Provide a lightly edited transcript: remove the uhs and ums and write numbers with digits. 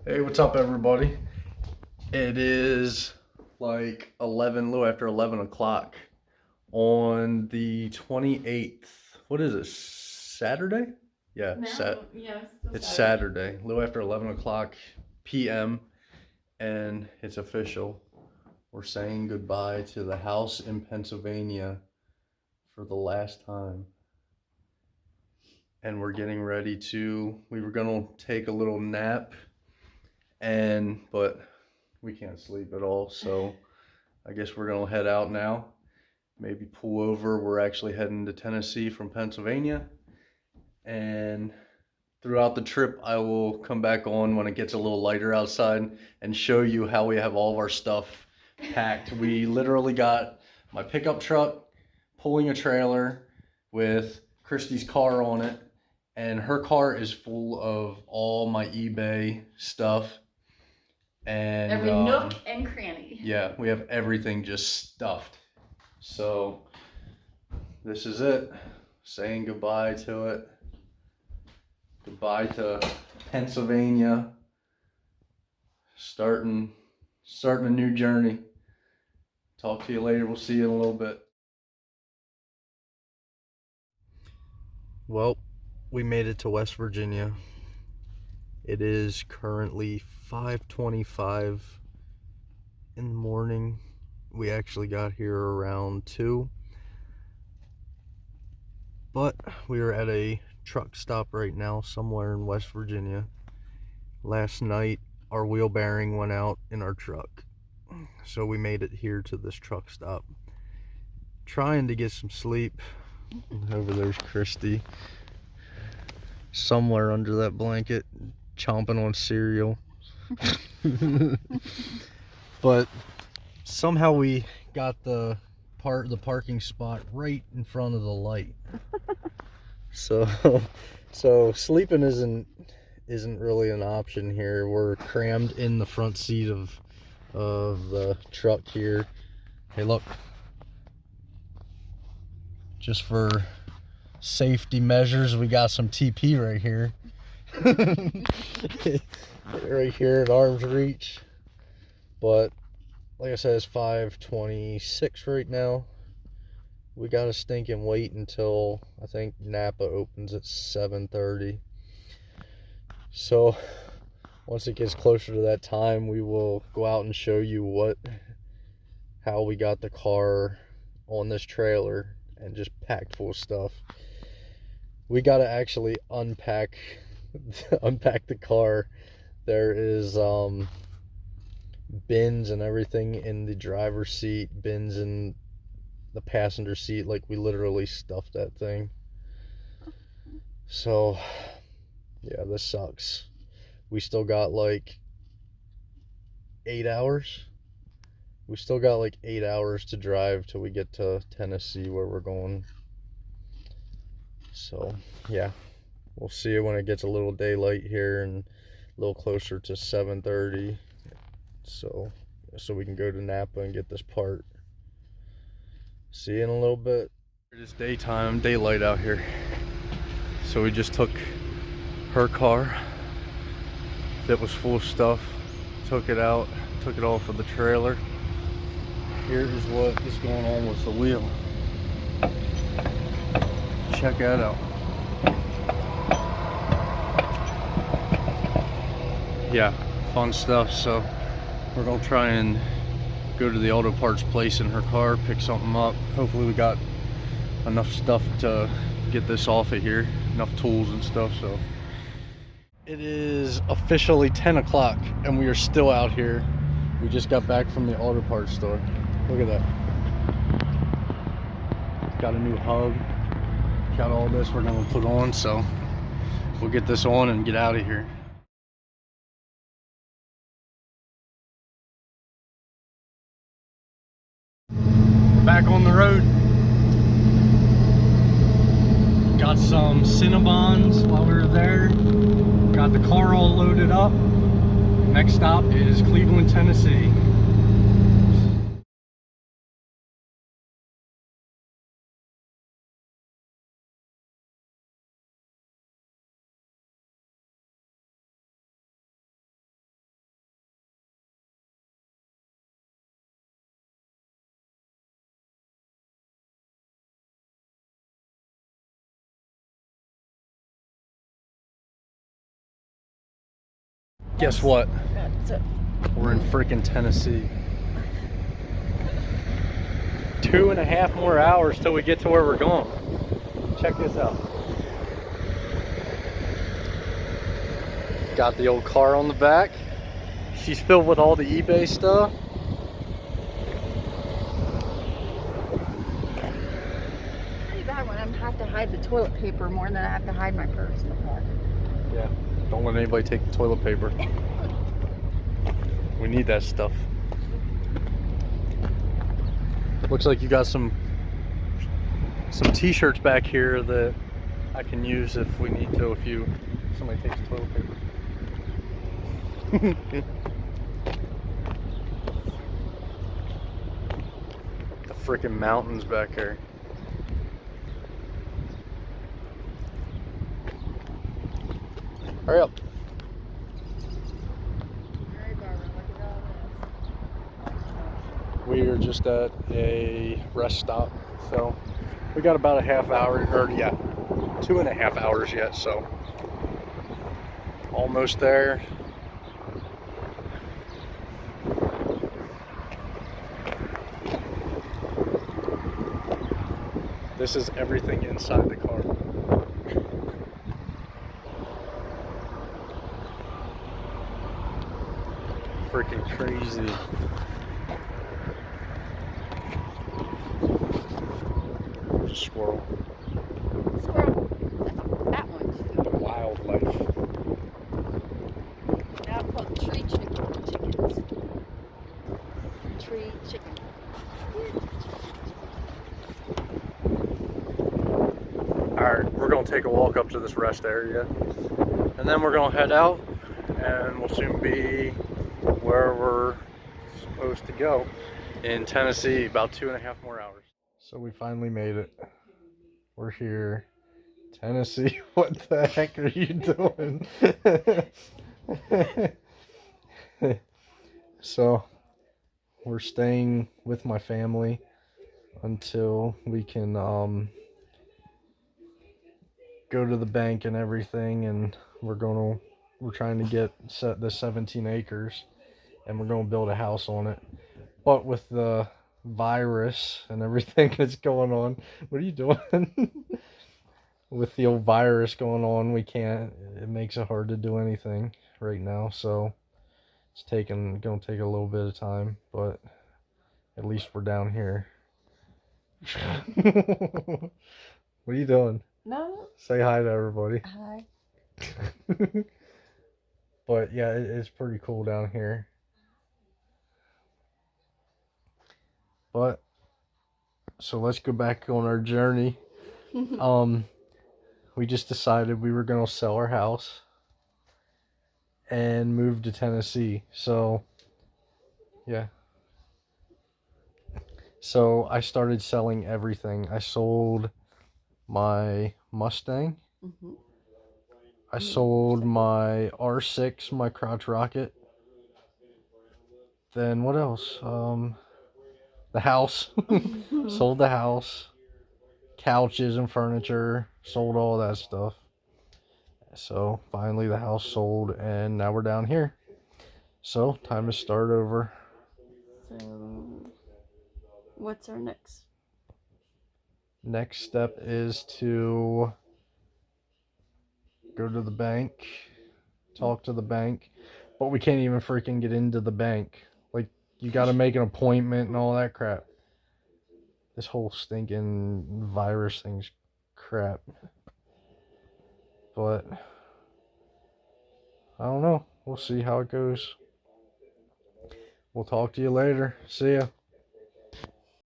Hey, what's up, everybody? It is like 11, a little after 11 o'clock on the 28th. What is it? Saturday? Yeah, No, yeah, it's still it's Saturday. Saturday, a little after 11 o'clock p.m. And it's official. We're saying goodbye to the house in Pennsylvania for the last time. And we're getting ready we were gonna take a little nap, but we can't sleep at all, so I guess we're gonna head out now. Maybe pull over. We're actually heading to Tennessee from Pennsylvania, and throughout the trip, I will come back on when it gets a little lighter outside and show you how we have all of our stuff packed. We literally got my pickup truck pulling a trailer with Christy's car on it, and her car is full of all my eBay stuff. And Every nook and cranny. yeah, we have everything just stuffed. So this is it. Saying goodbye to it. Goodbye to Pennsylvania. Starting a new journey. Talk to you later. We'll see you in a little bit. Well, we made it to West Virginia. It is currently 5:25 in the morning. We actually got here around 2. But we are at a truck stop right now somewhere in West Virginia. Last night, our wheel bearing went out in our truck. So we made it here to this truck stop. Trying to get some sleep. Over there's Christy. Somewhere under that blanket, chomping on cereal. But somehow we got the parking spot right in front of the light. So sleeping isn't really an option here. We're crammed in the front seat of the truck here. Hey, look. Just for safety measures, we got some TP right here. Right here at arm's reach. But like I said, it's 5:26 right now. We gotta stinking wait until I think Napa opens at 7:30. So once it gets closer to that time, we will go out and show you how we got the car on this trailer and just packed full of stuff. We gotta actually unpack the car. There is bins and everything in the driver's seat, bins in the passenger seat. Like, we literally stuffed that thing. So yeah, this sucks. We still got like 8 hours. We still got like 8 hours to drive till we get to Tennessee, where we're going. So yeah, we'll see you when it gets a little daylight here and a little closer to 7:30. So we can go to Napa and get this part. See you in a little bit. It is daytime, daylight out here. So we just took her car that was full of stuff, took it out, took it off of the trailer. Here is what is going on with the wheel. Check that out. Yeah, fun stuff. So we're gonna try and go to the auto parts place in her car, pick something up. Hopefully we got enough stuff to get this off of here, enough tools and stuff. So it is officially 10 o'clock and we are still out here. We just got back from the auto parts store. Look at that. Got a new hub, got all this we're gonna put on, so we'll get this on and get out of here. Back on the road. Got some Cinnabons while we were there. Got the car all loaded up. Next stop is Cleveland, Tennessee. Guess what? That's it. We're in freaking Tennessee. 2.5 more hours till we get to where we're going. Check this out. Got the old car on the back. She's filled with all the eBay stuff. Pretty bad when I have to hide the toilet paper more than I have to hide my purse in the car. Yeah. Don't let anybody take the toilet paper. We need that stuff. Looks like you got some t-shirts back here that I can use if we need to, if somebody takes the toilet paper. The freaking mountains back there. Hurry up. Alright, Barbara, look at all this. We are just at a rest stop, so we got about a half hour, or yeah, 2.5 hours yet, so almost there. This is everything inside the car. Freaking crazy. There's a squirrel. Squirrel. That's that one. Wildlife. Now it's called chickens. Tree chicken. Alright, we're going to take a walk up to this rest area. And then we're going to head out. And we'll soon be where we're supposed to go in Tennessee, about 2.5 more hours. So we finally made it. We're here. Tennessee, what the heck are you doing? So we're staying with my family until we can go to the bank and everything, and we're trying to get the 17 acres, and we're going to build a house on it. But with the virus and everything that's going on, what are you doing? With the old virus going on, it makes it hard to do anything right now, so it's gonna take a little bit of time, but at least we're down here. What are you doing? No. Say hi to everybody. Hi. But yeah, it's pretty cool down here. But so let's go back on our journey. We just decided we were gonna sell our house and move to Tennessee. So yeah. So I started selling everything. I sold my Mustang. Mm-hmm. I sold my R6, my crotch rocket. Then what else? The house. Sold the house. Couches and furniture. Sold all that stuff. So finally the house sold, and now we're down here. So time to start over. So, what's our next? Next step is to go to the bank, talk to the bank, but we can't even freaking get into the bank. Like, you got to make an appointment and all that crap. This whole stinking virus thing's crap. But I don't know. We'll see how it goes. We'll talk to you later. See ya.